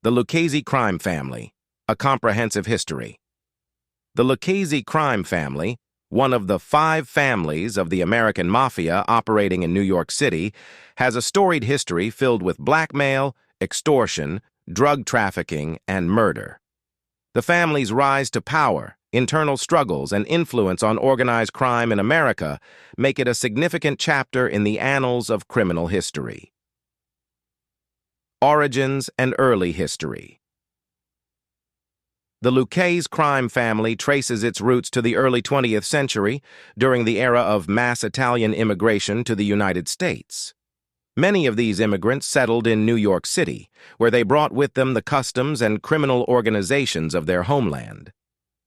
The Lucchese crime family, a comprehensive history. The Lucchese crime family, one of the 5 families of the American Mafia operating in New York City, has a storied history filled with blackmail, extortion, drug trafficking, and murder. The family's rise to power, internal struggles, and influence on organized crime in America make it a significant chapter in the annals of criminal history. Origins and early history. The Lucchese crime family traces its roots to the early 20th century, during the era of mass Italian immigration to the United States. Many of these immigrants settled in New York City, where they brought with them the customs and criminal organizations of their homeland.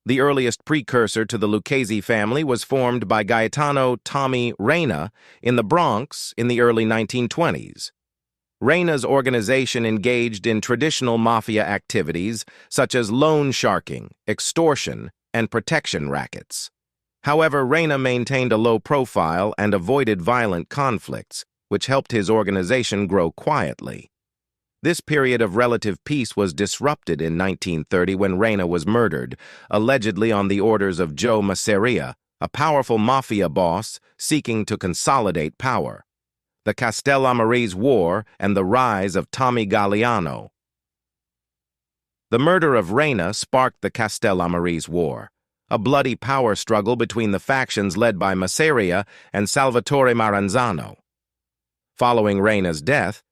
The earliest precursor to the Lucchese family was formed by Gaetano Tommy Reina in the Bronx in the early 1920s. Reina's organization engaged in traditional mafia activities such as loan sharking, extortion, and protection rackets. However, Reina maintained a low profile and avoided violent conflicts, which helped his organization grow quietly. This period of relative peace was disrupted in 1930 when Reina was murdered, allegedly on the orders of Joe Masseria, a powerful mafia boss seeking to consolidate power. The Castellamarese War and the rise of Tommy Gaetano. The murder of Reina sparked the Castellamarese War, a bloody power struggle between the factions led by Masseria and Salvatore Maranzano. Following Reina's death,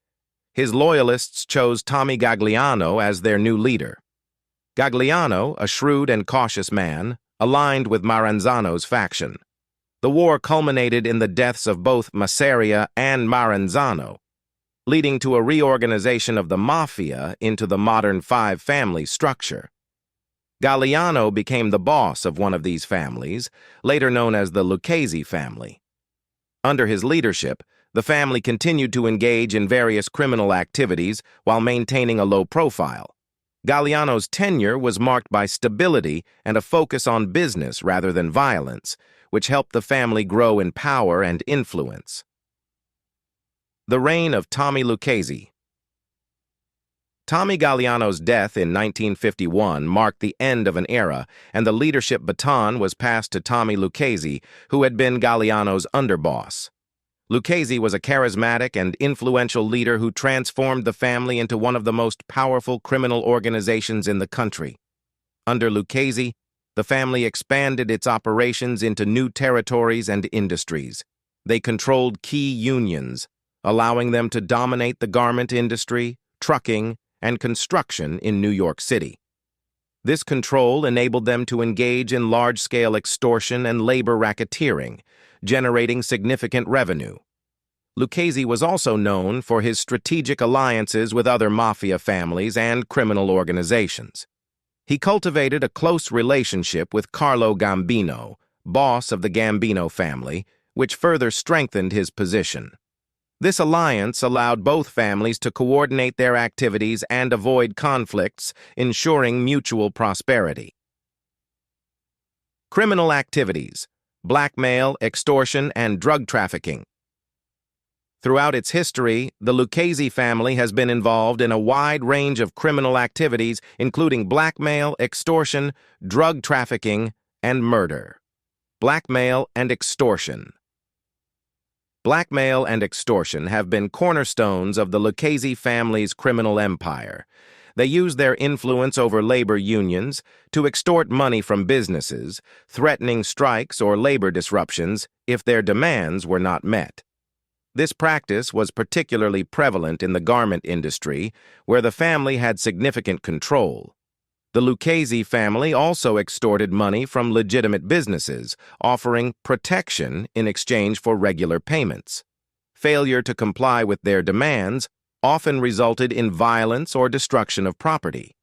his loyalists chose Tommy Gaetano as their new leader. Gaetano, a shrewd and cautious man, aligned with Maranzano's faction. The war culminated in the deaths of both Masseria and Maranzano, leading to a reorganization of the mafia into the modern 5-family structure. Gaetano became the boss of one of these families, later known as the Lucchese family. Under his leadership, the family continued to engage in various criminal activities while maintaining a low profile. Gaetano's tenure was marked by stability and a focus on business rather than violence, which helped the family grow in power and influence. The reign of Tommy Lucchese. Tommy Gaetano's death in 1951 marked the end of an era, and the leadership baton was passed to Tommy Lucchese, who had been Gaetano's underboss. Lucchese was a charismatic and influential leader who transformed the family into one of the most powerful criminal organizations in the country. Under Lucchese, the family expanded its operations into new territories and industries. They controlled key unions, allowing them to dominate the garment industry, trucking, and construction in New York City. This control enabled them to engage in large-scale extortion and labor racketeering, generating significant revenue. Lucchese was also known for his strategic alliances with other mafia families and criminal organizations. He cultivated a close relationship with Carlo Gambino, boss of the Gambino family, which further strengthened his position. This alliance allowed both families to coordinate their activities and avoid conflicts, ensuring mutual prosperity. Criminal activities: blackmail, extortion, and drug trafficking. Throughout its history, the Lucchese family has been involved in a wide range of criminal activities, including blackmail, extortion, drug trafficking, and murder. Blackmail and extortion. Blackmail and extortion have been cornerstones of the Lucchese family's criminal empire. They use their influence over labor unions to extort money from businesses, threatening strikes or labor disruptions if their demands were not met. This practice was particularly prevalent in the garment industry, where the family had significant control. The Lucchese family also extorted money from legitimate businesses, offering protection in exchange for regular payments. Failure to comply with their demands often resulted in violence or destruction of property.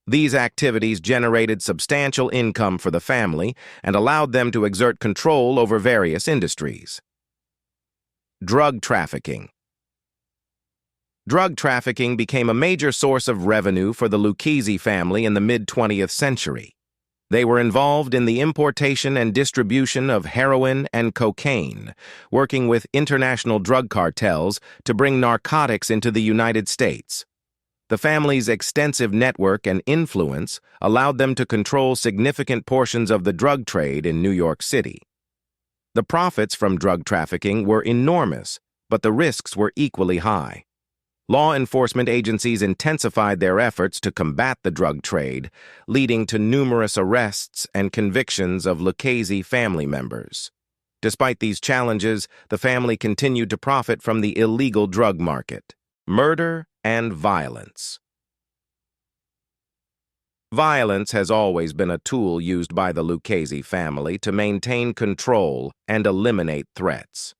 These activities generated substantial income for the family and allowed them to exert control over various industries. Drug trafficking. Drug trafficking became a major source of revenue for the Lucchese family in the mid-20th century. They were involved in the importation and distribution of heroin and cocaine, working with international drug cartels to bring narcotics into the United States. The family's extensive network and influence allowed them to control significant portions of the drug trade in New York City. The profits from drug trafficking were enormous, but the risks were equally high. Law enforcement agencies intensified their efforts to combat the drug trade, leading to numerous arrests and convictions of Lucchese family members. Despite these challenges, the family continued to profit from the illegal drug market. Murder and violence. Violence has always been a tool used by the Lucchese family to maintain control and eliminate threats.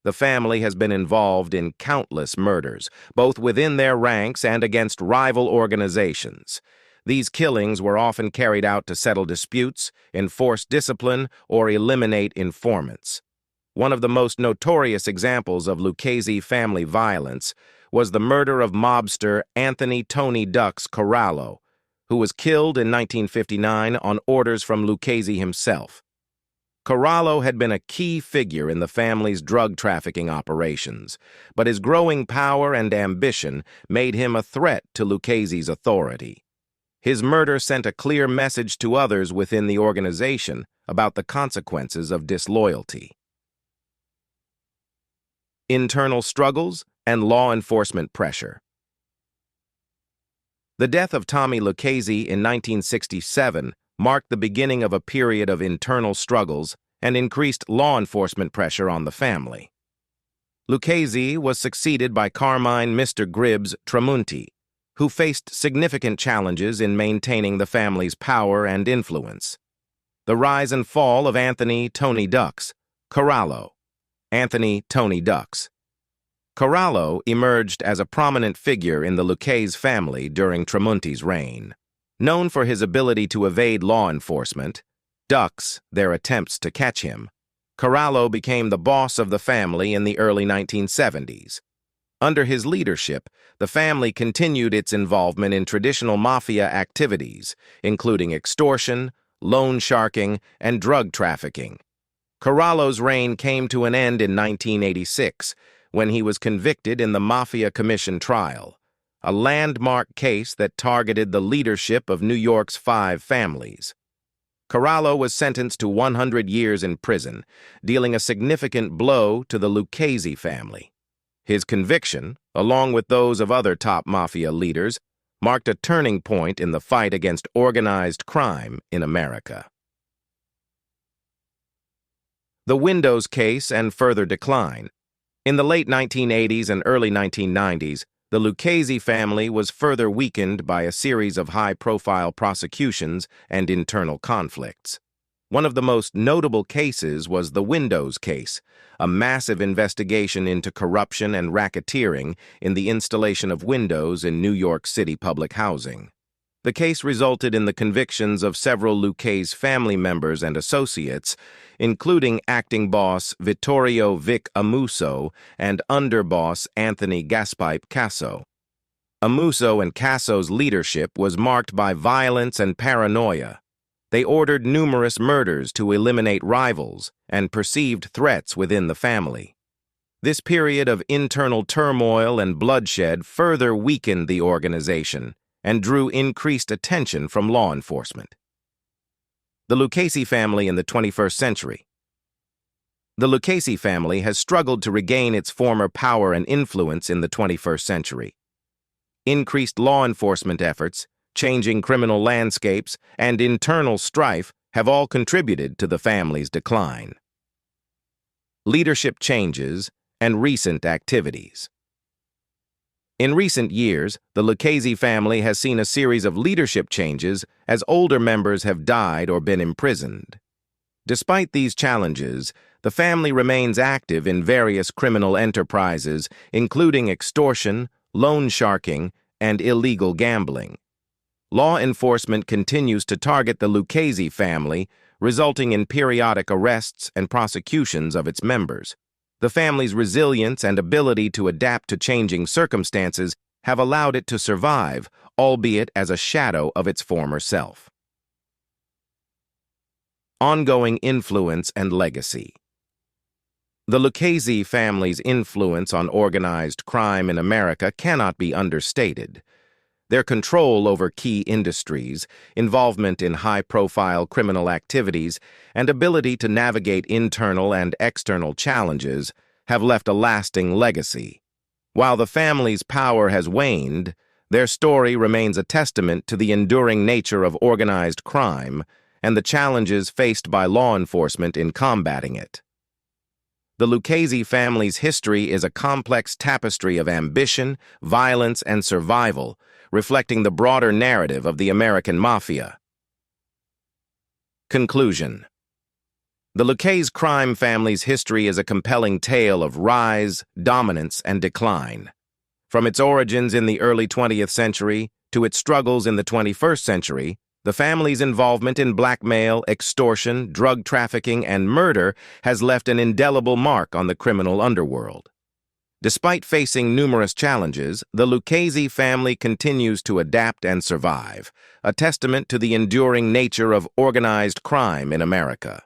The family has been involved in countless murders, both within their ranks and against rival organizations. These killings were often carried out to settle disputes, enforce discipline, or eliminate informants. One of the most notorious examples of Lucchese family violence was the murder of mobster Anthony "Tony Ducks" Corallo, who was killed in 1959 on orders from Lucchese himself. Corallo had been a key figure in the family's drug trafficking operations, but his growing power and ambition made him a threat to Lucchese's authority. His murder sent a clear message to others within the organization about the consequences of disloyalty. Internal struggles and law enforcement pressure. The death of Tommy Lucchese in 1967 marked the beginning of a period of internal struggles and increased law enforcement pressure on the family. Lucchese was succeeded by Carmine "Mr. Gribbs" Tramunti, who faced significant challenges in maintaining the family's power and influence. The rise and fall of Anthony "Tony Ducks" Corallo. Anthony "Tony Ducks" Corallo emerged as a prominent figure in the Lucchese family during Tramunti's reign. Known for his ability to evade law enforcement, Ducks their attempts to catch him, Corallo became the boss of the family in the early 1970s. Under his leadership, the family continued its involvement in traditional mafia activities, including extortion, loan sharking, and drug trafficking. Corallo's reign came to an end in 1986 when he was convicted in the Mafia Commission trial, a landmark case that targeted the leadership of New York's 5 families. Corallo was sentenced to 100 years in prison, dealing a significant blow to the Lucchese family. His conviction, along with those of other top mafia leaders, marked a turning point in the fight against organized crime in America. The Windows case and further decline. In the late 1980s and early 1990s, the Lucchese family was further weakened by a series of high-profile prosecutions and internal conflicts. One of the most notable cases was the Windows case, a massive investigation into corruption and racketeering in the installation of windows in New York City public housing. The case resulted in the convictions of several Lucchese family members and associates, including acting boss Vittorio Vic Amuso and underboss Anthony Gaspipe Casso. Amuso and Casso's leadership was marked by violence and paranoia. They ordered numerous murders to eliminate rivals and perceived threats within the family. This period of internal turmoil and bloodshed further weakened the organization and drew increased attention from law enforcement. The Lucchese family in the 21st century. The Lucchese family has struggled to regain its former power and influence in the 21st century. Increased law enforcement efforts, changing criminal landscapes, and internal strife have all contributed to the family's decline. Leadership changes and recent activities. In recent years, the Lucchese family has seen a series of leadership changes as older members have died or been imprisoned. Despite these challenges, the family remains active in various criminal enterprises, including extortion, loan sharking, and illegal gambling. Law enforcement continues to target the Lucchese family, resulting in periodic arrests and prosecutions of its members. The family's resilience and ability to adapt to changing circumstances have allowed it to survive, albeit as a shadow of its former self. Ongoing influence and legacy. The Lucchese family's influence on organized crime in America cannot be understated. Their control over key industries, involvement in high-profile criminal activities, and ability to navigate internal and external challenges have left a lasting legacy. While the family's power has waned, their story remains a testament to the enduring nature of organized crime and the challenges faced by law enforcement in combating it. The Lucchese family's history is a complex tapestry of ambition, violence, and survival, reflecting the broader narrative of the American Mafia. Conclusion. The Lucchese crime family's history is a compelling tale of rise, dominance, and decline. From its origins in the early 20th century to its struggles in the 21st century, the family's involvement in blackmail, extortion, drug trafficking, and murder has left an indelible mark on the criminal underworld. Despite facing numerous challenges, the Lucchese family continues to adapt and survive, a testament to the enduring nature of organized crime in America.